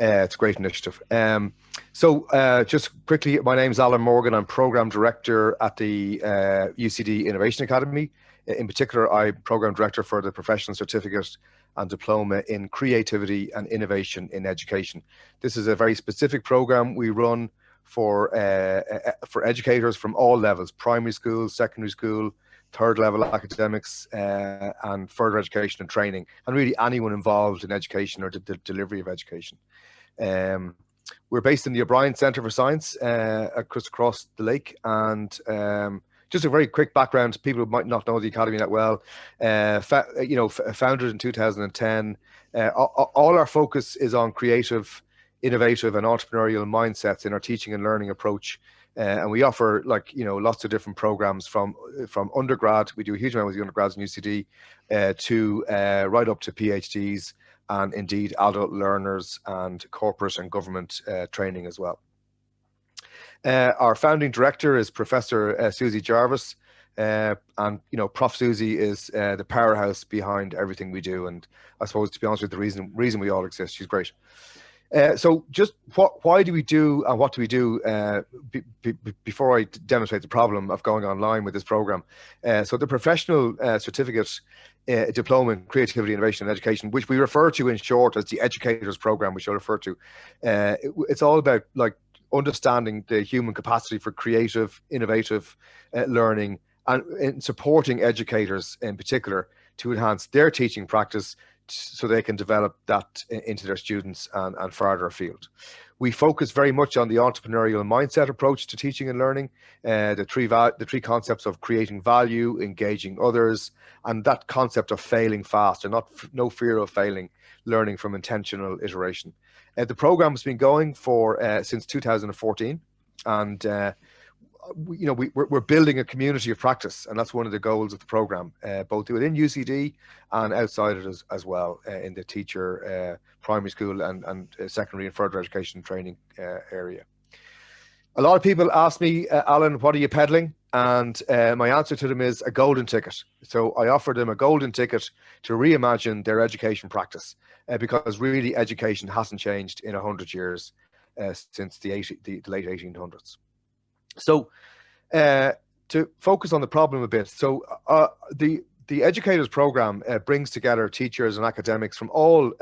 It's a great initiative. Just quickly, my name is Alan Morgan. I'm Program Director at the UCD Innovation Academy. In particular, I'm Program Director for the Professional Certificate and Diploma in Creativity and Innovation in Education. This is a very specific program we run for educators from all levels: primary school, secondary school, third level academics, and further education and training, and really anyone involved in education or the delivery of education. We're based in the O'Brien Centre for Science across the lake, and just a very quick background, people who might not know the Academy that well, founded in 2010. All our focus is on creative, innovative and entrepreneurial mindsets in our teaching and learning approach. And we offer lots of different programs from undergrad. We do a huge amount with the undergrads in UCD to right up to PhDs, and indeed adult learners and corporate and government training as well. Our founding director is Professor Susie Jarvis, and Prof Susie is the powerhouse behind everything we do, and I suppose, to be honest with you, the reason we all exist. She's great. So just why do we do and what do we do before I demonstrate the problem of going online with this program? So the Professional Certificate Diploma in Creativity, Innovation and Education, which we refer to in short as the Educators Program, which I'll refer to, it's all about understanding the human capacity for creative, innovative learning, and in supporting educators in particular to enhance their teaching practice so they can develop that into their students and further afield. We focus very much on the entrepreneurial mindset approach to teaching and learning, the three concepts of creating value, engaging others, and that concept of failing fast, and no fear of failing, learning from intentional iteration. The program has been going for since 2014, and we're building a community of practice, and that's one of the goals of the program, both within UCD and outside it as well, in the teacher, primary school and secondary and further education training area. A lot of people ask me, Alan, what are you peddling? And my answer to them is a golden ticket. So I offer them a golden ticket to reimagine their education practice, because really education hasn't changed in 100 years since the late 1800s. So to focus on the problem a bit, so the Educators Program brings together teachers and academics from all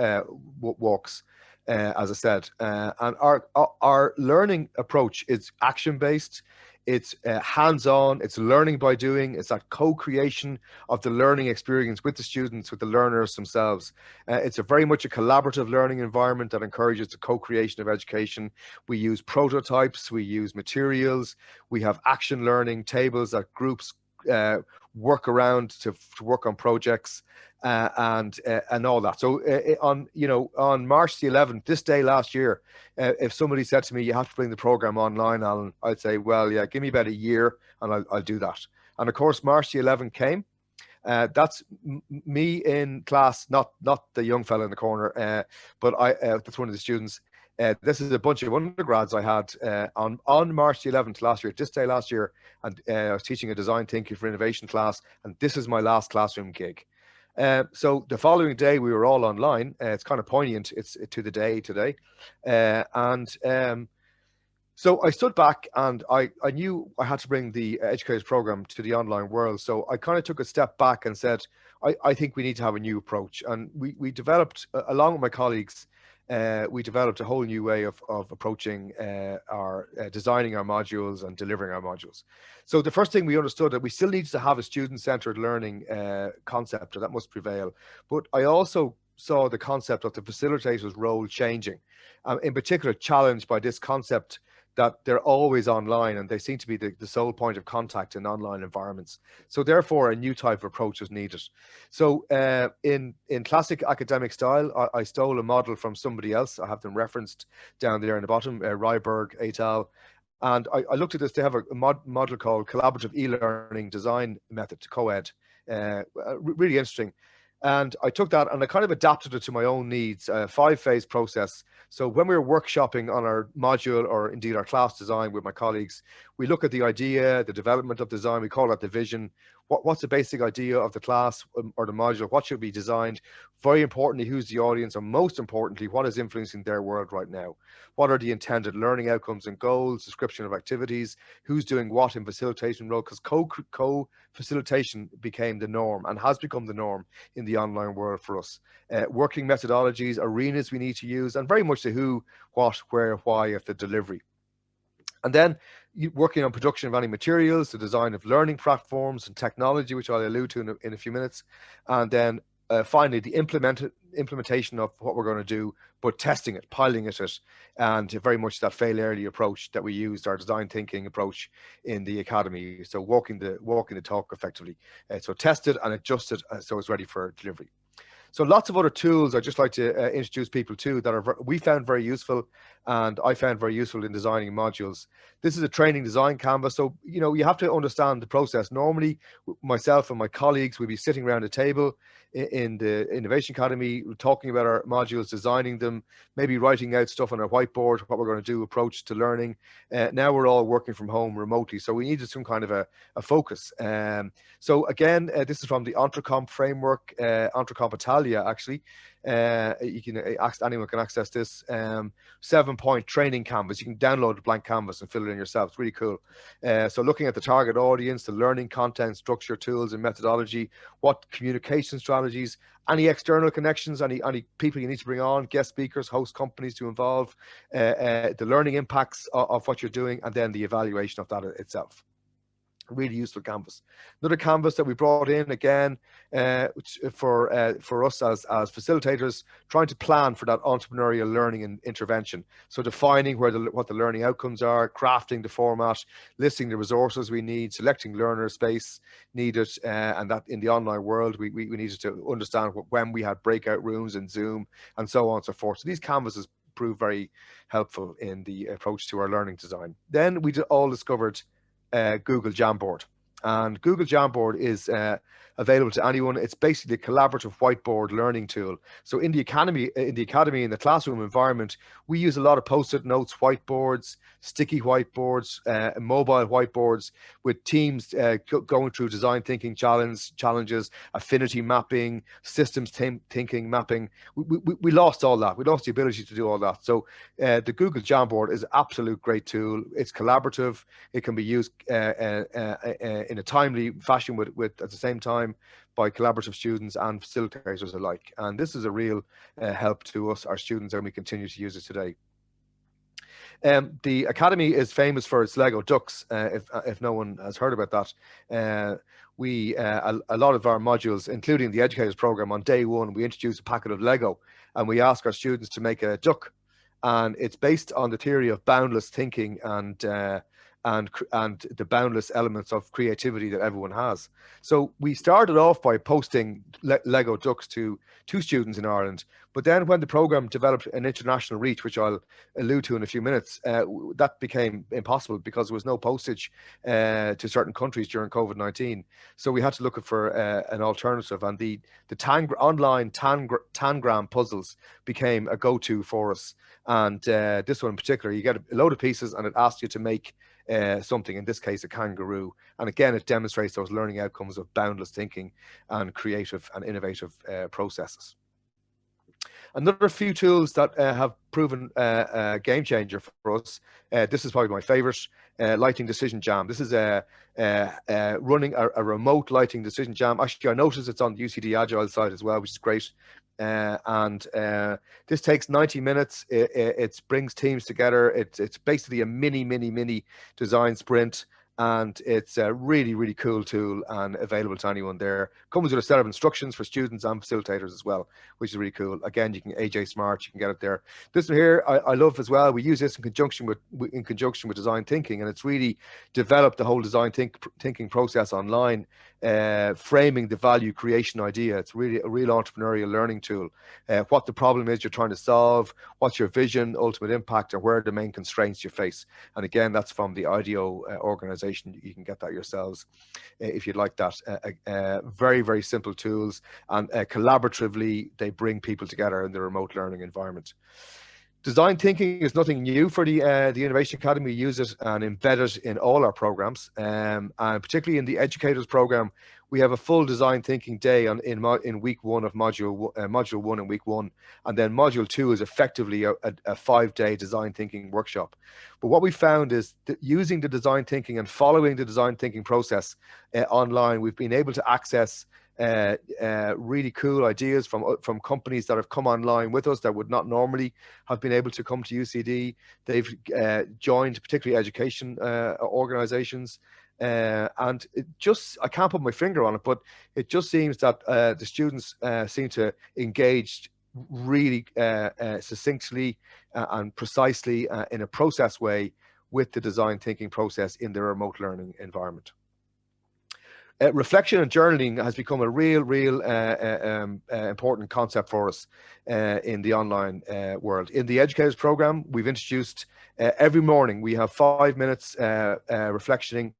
walks, as I said, and our learning approach is action-based. It's hands-on, it's learning by doing, it's that co-creation of the learning experience with the students, with the learners themselves. It's very much a collaborative learning environment that encourages the co-creation of education. We use prototypes, we use materials, we have action learning tables that groups work around to work on projects, and all that. So on March the 11th, this day last year, if somebody said to me, you have to bring the program online, Alan, I'd say, well, yeah, give me about a year and I'll do that. And of course, March the 11th came. That's me in class, not the young fella in the corner, but that's one of the students. This is a bunch of undergrads I had on March the 11th last year, this day last year, and I was teaching a design thinking for innovation class, and this is my last classroom gig. So the following day we were all online. It's kind of poignant. It's to the day today, so I stood back and I knew I had to bring the Educators Program to the online world. So I kind of took a step back and said, I think we need to have a new approach, and we developed, along with my colleagues, we developed a whole new way of approaching our designing our modules and delivering our modules. So the first thing we understood that we still needed to have a student-centered learning concept, or that must prevail. But I also saw the concept of the facilitator's role changing, in particular challenged by this concept that they're always online and they seem to be the sole point of contact in online environments. So therefore, a new type of approach was needed. So in classic academic style, I stole a model from somebody else. I have them referenced down there in the bottom, Ryberg et al. And I looked at this. They have a model called Collaborative E-Learning Design Method, co-ed. Really interesting. And I took that and I kind of adapted it to my own needs, a 5-phase process. So when we were workshopping on our module, or indeed our class design with my colleagues, we look at the idea, the development of design, we call that the vision. what's the basic idea of the class or the module? What should be designed? Very importantly, who's the audience? And most importantly, what is influencing their world right now? What are the intended learning outcomes and goals, description of activities, who's doing what in facilitation role? Because co-facilitation became the norm and has become the norm in the online world for us. Working methodologies, arenas we need to use, and very much the who, what, where, why of the delivery. And then working on production of any materials, the design of learning platforms and technology, which I'll allude to in a few minutes. And then finally, the implementation of what we're going to do, but testing it, piloting it, and very much that fail early approach that we used, our design thinking approach in the academy. So walking the talk effectively. So tested and adjusted so it's ready for delivery. So lots of other tools I'd just like to introduce people to that we found very useful, and I found very useful in designing modules. This is a training design canvas. So, you have to understand the process. Normally, myself and my colleagues would be sitting around a table in the Innovation Academy, talking about our modules, designing them, maybe writing out stuff on our whiteboard, what we're going to do, approach to learning. Now we're all working from home remotely. So we needed some kind of a focus. So again, this is from the Entrecomp framework, Entrecomp Italia, actually. Anyone can access this 7-point training canvas. You can download a blank canvas and fill it in yourself. It's really cool. So looking at the target audience, the learning content, structure, tools, and methodology, what communication strategies, any external connections, any people you need to bring on, guest speakers, host companies to involve, the learning impacts of what you're doing, and then the evaluation of that itself. Really useful canvas. Another canvas that we brought in again for us as facilitators, trying to plan for that entrepreneurial learning and intervention. So defining what the learning outcomes are, crafting the format, listing the resources we need, selecting learner space needed, and that in the online world we needed to understand when we had breakout rooms in Zoom and so on and so forth. So these canvases proved very helpful in the approach to our learning design. Then we all discovered Google Jamboard, and Google Jamboard is available to anyone. It's basically a collaborative whiteboard learning tool. So in the academy, in the classroom environment, we use a lot of post-it notes, whiteboards, sticky whiteboards, mobile whiteboards with teams going through design thinking challenges, affinity mapping, systems thinking mapping. We lost all that. We lost the ability to do all that. So the Google Jamboard is an absolute great tool. It's collaborative. It can be used in a timely fashion with at the same time by collaborative students and facilitators alike. And this is a real help to us, our students, and we continue to use it today. The Academy is famous for its Lego ducks, if no one has heard about that. A lot of our modules, including the Educators Program, on day one, we introduce a packet of Lego and we ask our students to make a duck. And it's based on the theory of boundless thinking and the boundless elements of creativity that everyone has. So we started off by posting Lego ducks to 2 students in Ireland, but then when the program developed an international reach, which I'll allude to in a few minutes, that became impossible because there was no postage to certain countries during COVID-19. So we had to look for an alternative, and the online tangram puzzles became a go-to for us. And this one in particular, you get a load of pieces and it asks you to make something, in this case a kangaroo, and again it demonstrates those learning outcomes of boundless thinking and creative and innovative processes. Another few tools that have proven a game changer for us. This is probably my favorite, lighting decision jam. This is running a remote lighting decision jam. Actually, I noticed it's on the UCD Agile site as well, which is great. This takes 90 minutes. It brings teams together. It's basically a mini design sprint, and it's a really cool tool and available to anyone there. Comes with a set of instructions for students and facilitators as well, which is really cool. Again, you can AJ Smart, you can get it there. This one here I love as well. We use this in conjunction with design thinking, and it's really developed the whole design thinking process online, framing the value creation idea. It's really a real entrepreneurial learning tool. What the problem is you're trying to solve, what's your vision, ultimate impact, or where are the main constraints you face. And again, that's from the IDEO organization. You can get that yourselves if you'd like that. Very simple tools, and collaboratively they bring people together in the remote learning environment. Design thinking is nothing new for the Innovation Academy. We use it and embed it in all our programs, and particularly in the educators program, we have a full design thinking day in week one of module one in week one, and then module two is effectively a 5-day design thinking workshop. But what we found is that using the design thinking and following the design thinking process online, we've been able to access really cool ideas from companies that have come online with us that would not normally have been able to come to UCD. They've joined particularly education organizations, and it just, I can't put my finger on it, but it just seems that the students seem to engage really succinctly and precisely in a process way with the design thinking process in their remote learning environment. Reflection and journaling has become a real important concept for us in the online world. In the educators program, we've introduced every morning we have 5 minutes reflectioning,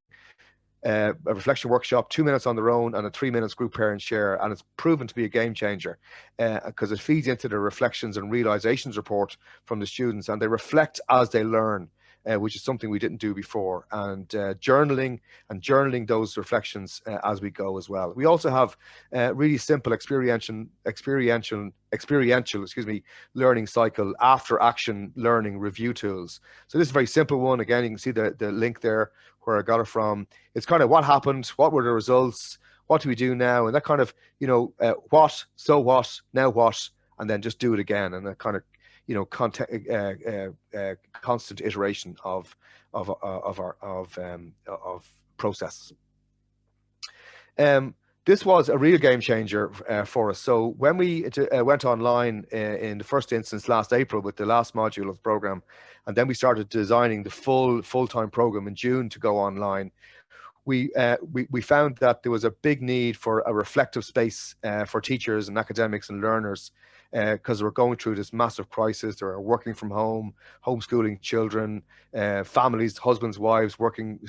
a reflection workshop, 2 minutes on their own, and a 3 minutes group parent share, and it's proven to be a game changer because it feeds into the reflections and realizations report from the students, and they reflect as they learn. Which is something we didn't do before, and journaling those reflections as we go as well. We also have really simple experiential learning cycle after action learning review tools. So this is a very simple one. Again, you can see the link there where I got it from. It's kind of what happened, what were the results, what do we do now, and that kind of, what, so what, now what, and then just do it again, and that kind of constant iteration of processes. This was a real game changer for us. So when we went online in the first instance last April with the last module of the program, and then we started designing the full-time program in June to go online, we found that there was a big need for a reflective space for teachers and academics and learners, because we're going through this massive crisis. There are working from home, homeschooling children, families, husbands, wives working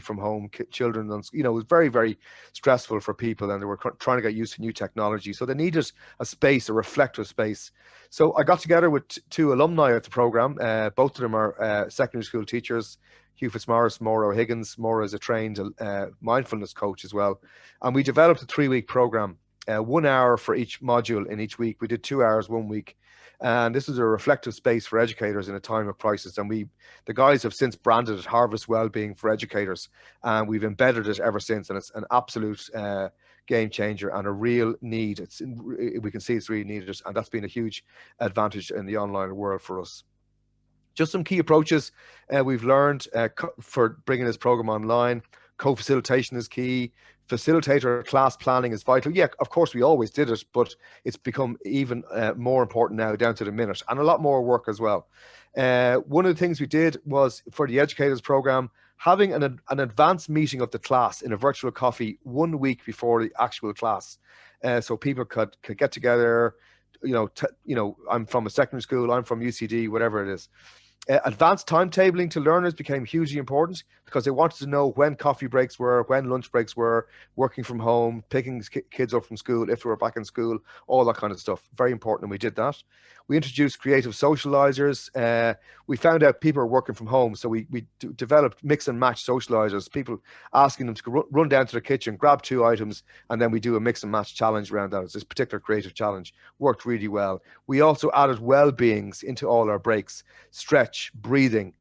from home, children. It was very, very stressful for people, and they were trying to get used to new technology. So they needed a space, a reflective space. So I got together with 2 alumni at the program. Both of them are secondary school teachers. Hugh Fitzmaurice, Maura Higgins. Maura is a trained mindfulness coach as well. And we developed a 3-week program. 1 hour for each module in each week. We did 2 hours 1 week, and this is a reflective space for educators in a time of crisis. And the guys have since branded it Harvest Wellbeing for Educators, and we've embedded it ever since. And it's an absolute game changer and a real need. We can see it's really needed, and that's been a huge advantage in the online world for us. Just some key approaches we've learned for bringing this program online. Co-facilitation is key. Facilitator class planning is vital. Yeah, of course, we always did it, but it's become even more important now, down to the minute, and a lot more work as well. One of the things we did was, for the educators program, having an advanced meeting of the class in a virtual coffee 1 week before the actual class, so people could get together. I'm from a secondary school, I'm from UCD, whatever it is. Advanced timetabling to learners became hugely important, because they wanted to know when coffee breaks were, when lunch breaks were, working from home, picking kids up from school if they were back in school, all that kind of stuff. Very important, and we did that. We introduced creative socializers. We found out people are working from home, so we developed mix and match socializers, people asking them to run down to the kitchen, grab 2 items, and then we do a mix and match challenge around that. It's this particular creative challenge worked really well. We also added well-beings into all our breaks, stretch, breathing,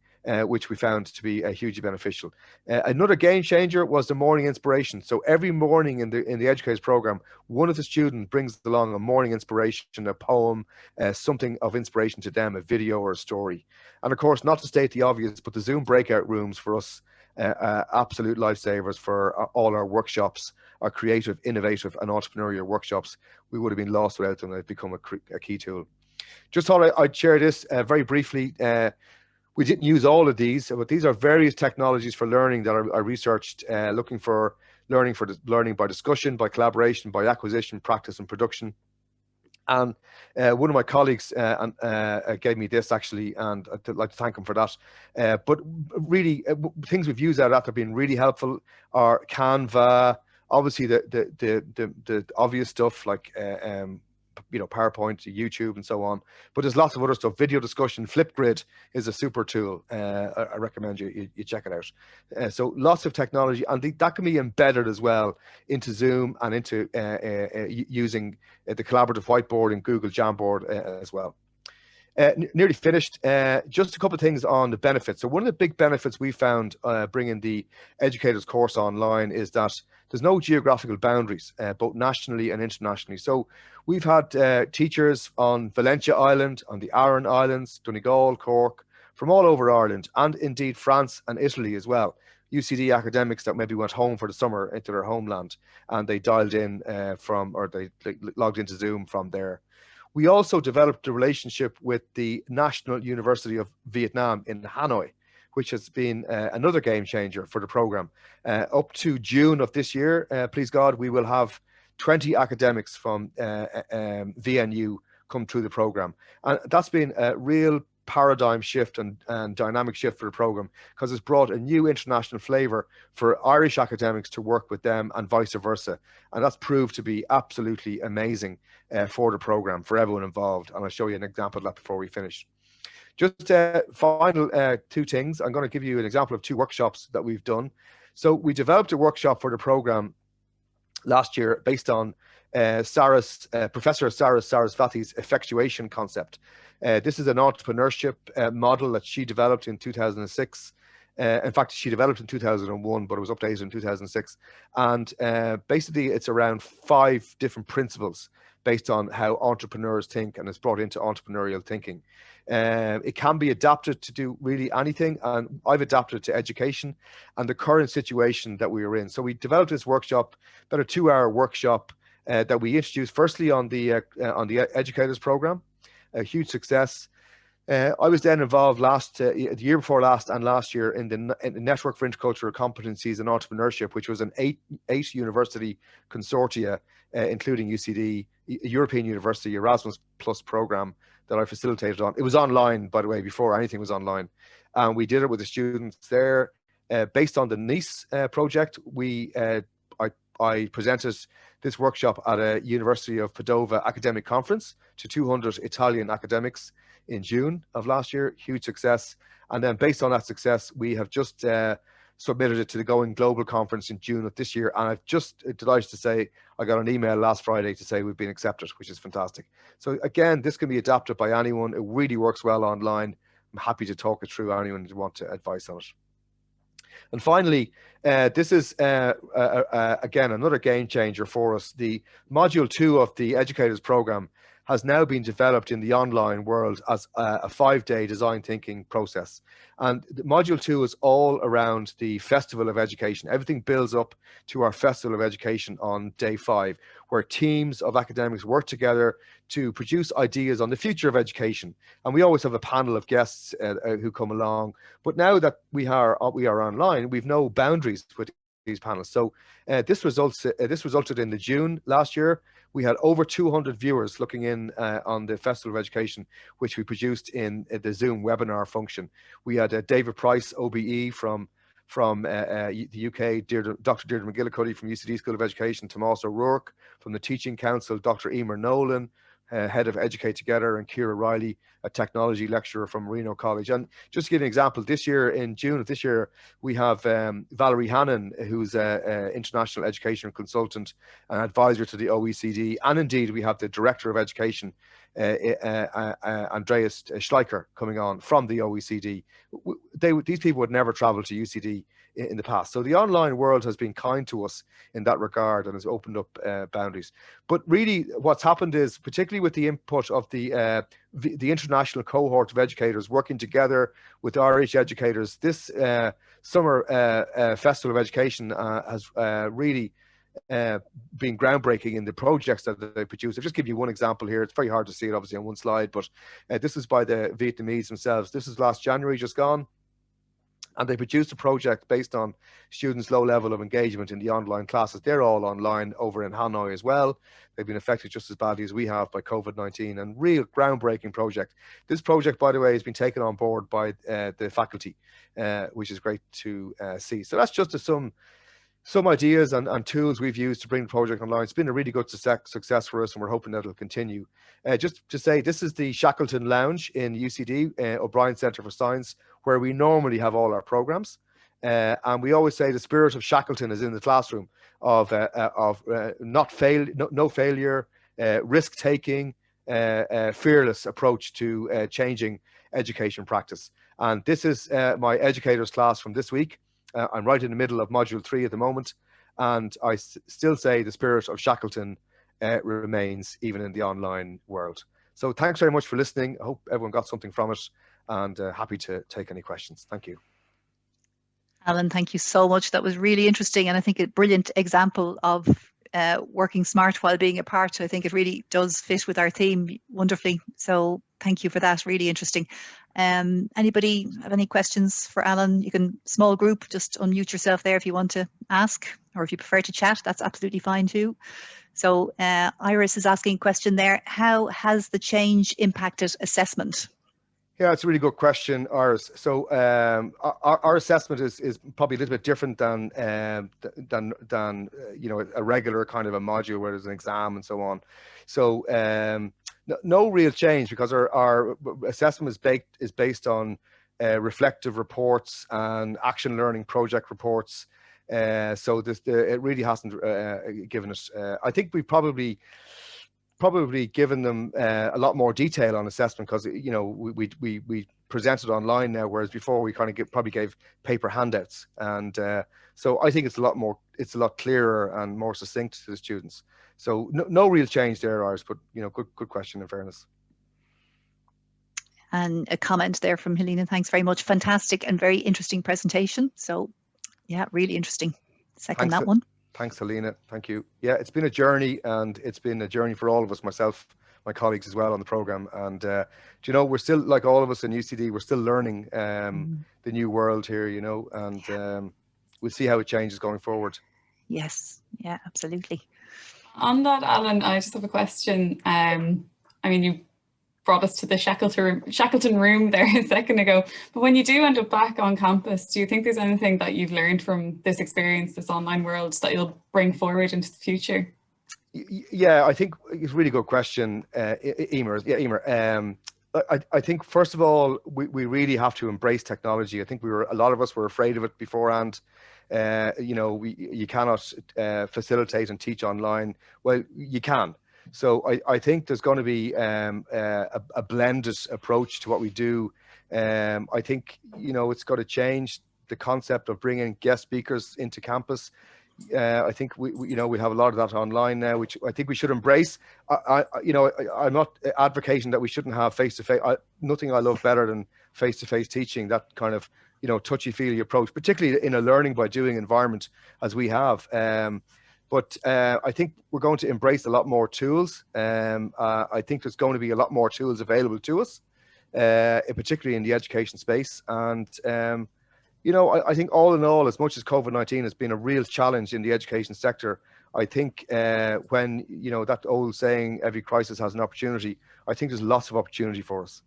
which we found to be hugely beneficial. Another game changer was the morning inspiration. So every morning in the educators program, one of the students brings along a morning inspiration, a poem, something of inspiration to them, a video or a story. And of course, not to state the obvious, but the Zoom breakout rooms for us, absolute lifesavers for all our workshops, our creative, innovative and entrepreneurial workshops. We would have been lost without them. They've become a key tool. Just thought I'd share this very briefly. We didn't use all of these, but these are various technologies for learning that I researched, looking for learning by discussion, by collaboration, by acquisition, practice, and production. And one of my colleagues gave me this, actually, and I'd like to thank him for that. But really, things we've used out of that have been really helpful are Canva, obviously the obvious stuff like PowerPoint, YouTube, and so on. But there's lots of other stuff. Video discussion, Flipgrid is a super tool. I recommend you check it out. So lots of technology, and that can be embedded as well into Zoom and into using the collaborative whiteboard in Google Jamboard as well. Nearly finished. Just a couple of things on the benefits. So one of the big benefits we found bringing the educators course online is that there's no geographical boundaries, both nationally and internationally. So we've had teachers on Valentia Island, on the Aran Islands, Donegal, Cork, from all over Ireland, and indeed France and Italy as well. UCD academics that maybe went home for the summer into their homeland, and they dialed in they logged into Zoom from there. We also developed a relationship with the National University of Vietnam in Hanoi, which has been another game changer for the program. Up to June of this year, please God, we will have 20 academics from VNU come through the program. And that's been a real paradigm shift and dynamic shift for the program, because it's brought a new international flavor for Irish academics to work with them and vice versa. And that's proved to be absolutely amazing for the program, for everyone involved. And I'll show you an example of that before we finish. Just final two things. I'm going to give you an example of two workshops that we've done. So we developed a workshop for the program last year based on Professor Sarah Sarasvathi's effectuation concept. This is an entrepreneurship model that she developed in 2006. In fact, she developed in 2001, but it was updated in 2006. And basically, it's around 5 different principles based on how entrepreneurs think, and it's brought into entrepreneurial thinking. It can be adapted to do really anything, and I've adapted it to education and the current situation that we are in. So we developed this workshop, about a 2-hour workshop that we introduced firstly on the educators program, a huge success. I was then involved the year before last and last year in the Network for Intercultural Competencies and Entrepreneurship, which was an 8 university consortia, including UCD, European University Erasmus Plus program that I facilitated on. It was online, by the way, before anything was online. And we did it with the students there. Based on the Nice project, I presented this workshop at a University of Padova academic conference to 200 Italian academics in June of last year. Huge success. And then based on that success, we have just submitted it to the Going Global conference in June of this year. And I've just delighted to say I got an email last Friday to say we've been accepted, which is fantastic. So again, this can be adapted by anyone. It really works well online. I'm happy to talk it through anyone who wants advice on it. And finally, this is, again, another game changer for us. The Module 2 of the Educators Program has now been developed in the online world as a 5-day design thinking process. And Module 2 is all around the Festival of Education. Everything builds up to our Festival of Education on day 5, where teams of academics work together to produce ideas on the future of education. And we always have a panel of guests who come along. But now that we are online, we've no boundaries with these panels. So this resulted in the June last year. We had over 200 viewers looking in on the Festival of Education, which we produced in the Zoom webinar function. We had David Price, OBE from the UK, Dr. Deirdre McGillicuddy from UCD School of Education, Tomás O'Rourke from the Teaching Council, Dr. Emer Nolan, head of Educate Together, and Ciara Riley, a technology lecturer from Reno College. And just to give an example, this year, in June of this year, we have Valerie Hannon, who's an international education consultant and advisor to the OECD. And indeed, we have the Director of Education, Andreas Schleicher, coming on from the OECD. These people would never travel to UCD in the past. So the online world has been kind to us in that regard and has opened up boundaries. But really what's happened is, particularly with the input of the international cohort of educators working together with Irish educators, this summer Festival of Education has really been groundbreaking in the projects that they produce. I'll just give you one example here. It's very hard to see it obviously on one slide, but this is by the Vietnamese themselves. This is last January, just gone. And they produced a project based on students' low level of engagement in the online classes. They're all online over in Hanoi as well. They've been affected just as badly as we have by COVID-19, and real groundbreaking project. This project, by the way, has been taken on board by the faculty, which is great to see. So that's just some some ideas and tools we've used to bring the project online. It's been a really good success for us, and we're hoping that it'll continue. Just to say, this is the Shackleton Lounge in UCD, O'Brien Centre for Science, where we normally have all our programs. And we always say the spirit of Shackleton is in the classroom, of no failure, risk-taking, fearless approach to changing education practice. And this is my educators class from this week. I'm right in the middle of module 3 at the moment, and I still say the spirit of Shackleton remains even in the online world. So thanks very much for listening. I hope everyone got something from it, and happy to take any questions. Thank you. Alan, thank you so much. That was really interesting, and I think a brilliant example of working smart while being apart. I think it really does fit with our theme wonderfully. So thank you for that. Really interesting. Anybody have any questions for Alan? You can, small group, just unmute yourself there if you want to ask, or if you prefer to chat, that's absolutely fine too. So Iris is asking a question there. How has the change impacted assessment? Yeah, it's a really good question, Iris. So our assessment is probably a little bit different than you know, a regular kind of a module where there's an exam and so on. So no real change, because our assessment is based on reflective reports and action learning project reports. So it really hasn't given us. I think we probably given them a lot more detail on assessment, because you know we presented online now, whereas before we kind of probably gave paper handouts, and so I think it's a lot clearer and more succinct to the students. So no real change there, Iris, but you know, good question in fairness. And a comment there from Helena. Thanks very much. Fantastic and very interesting presentation. So yeah, really interesting. Second that one. Thanks, Helena. Thank you. Yeah, it's been a journey, and it's been a journey for all of us, myself, my colleagues as well on the program. And do you know, we're still, like all of us in UCD, we're still learning the new world here, you know, and we'll see how it changes going forward. Yes, yeah, absolutely. On that, Alan, I just have a question. I mean, you brought us to the Shackleton room there a second ago, but when you do end up back on campus, do you think there's anything that you've learned from this experience, this online world, that you'll bring forward into the future? Yeah, I think it's a really good question, Emer. Yeah, Emer. I think first of all, we really have to embrace technology. I think a lot of us were afraid of it beforehand. You know, you cannot facilitate and teach online. Well, you can. So I think there's going to be a blended approach to what we do. I think, you know, it's got to change the concept of bringing guest speakers into campus. I think you know, we have a lot of that online now, which I think we should embrace. You know, I'm not advocating that we shouldn't have face-to-face. Nothing I love better than face-to-face teaching, that kind of, you know, touchy-feely approach, particularly in a learning by doing environment as we have. But I think we're going to embrace a lot more tools. I think there's going to be a lot more tools available to us, particularly in the education space. And, you know, I think all in all, as much as COVID-19 has been a real challenge in the education sector, I think when, you know, that old saying, every crisis has an opportunity, I think there's lots of opportunity for us.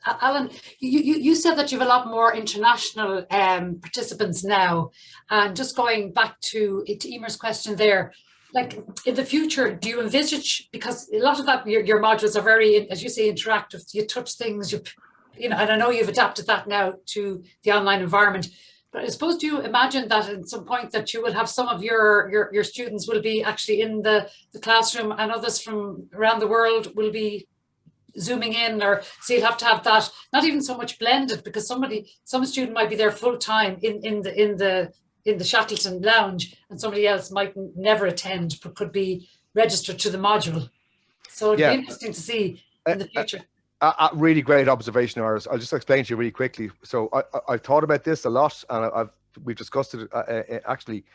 Alan, you said that you have a lot more international participants now, and just going back to Emer's question there, like in the future, do you envisage, because a lot of that your modules are very, as you say, interactive, you touch things, you know, and I know you've adapted that now to the online environment, but I suppose, do you imagine that at some point that you will have some of your students will be actually in the classroom, and others from around the world will be zooming in, or so you'll have to have that, not even so much blended, because some student might be there full time in the Shackleton Lounge, and somebody else might never attend but could be registered to the module. So it'd be interesting to see in the future. Really great observation, Iris. I'll just explain to you really quickly. So I've thought about this a lot, and we've discussed it actually,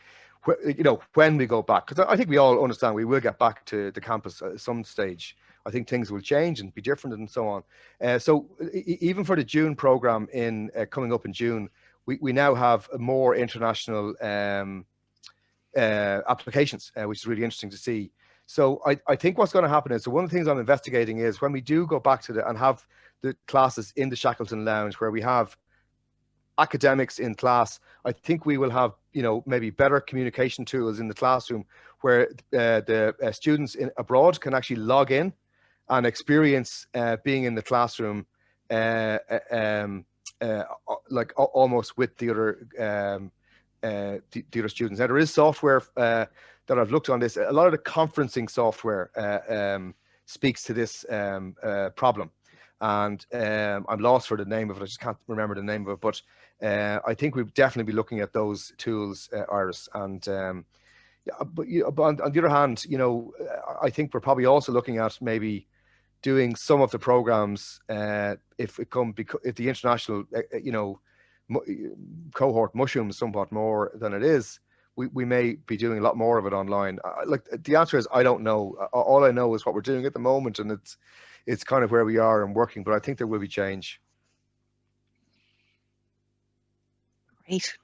you know, when we go back, because I think we all understand we will get back to the campus at some stage. I think things will change and be different and so on. So even for the June program coming up in June, we now have more international applications, which is really interesting to see. So I think what's going to happen is, so one of the things I'm investigating is when we do go back to and have the classes in the Shackleton Lounge, where we have academics in class, I think we will have, maybe better communication tools in the classroom where the students abroad can actually log in and experience being in the classroom like almost with the other students. Now, there is software that I've looked on this. A lot of the conferencing software speaks to this problem. And I'm lost for the name of it. I just can't remember the name of it. But I think we'll definitely be looking at those tools, Iris. And but on the other hand, I think we're probably also looking at maybe doing some of the programs if the international cohort mushrooms somewhat more than it is. We may be doing a lot more of it online. Like, the answer is I don't know. All I know is what we're doing at the moment, and it's kind of where we are and working, but I think there will be change. Great.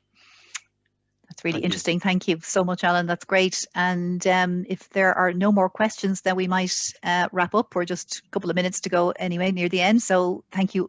That's really interesting. Thank you so much, Alan. That's great. And if there are no more questions, then we might wrap up. We're just a couple of minutes to go anyway, near the end. So thank you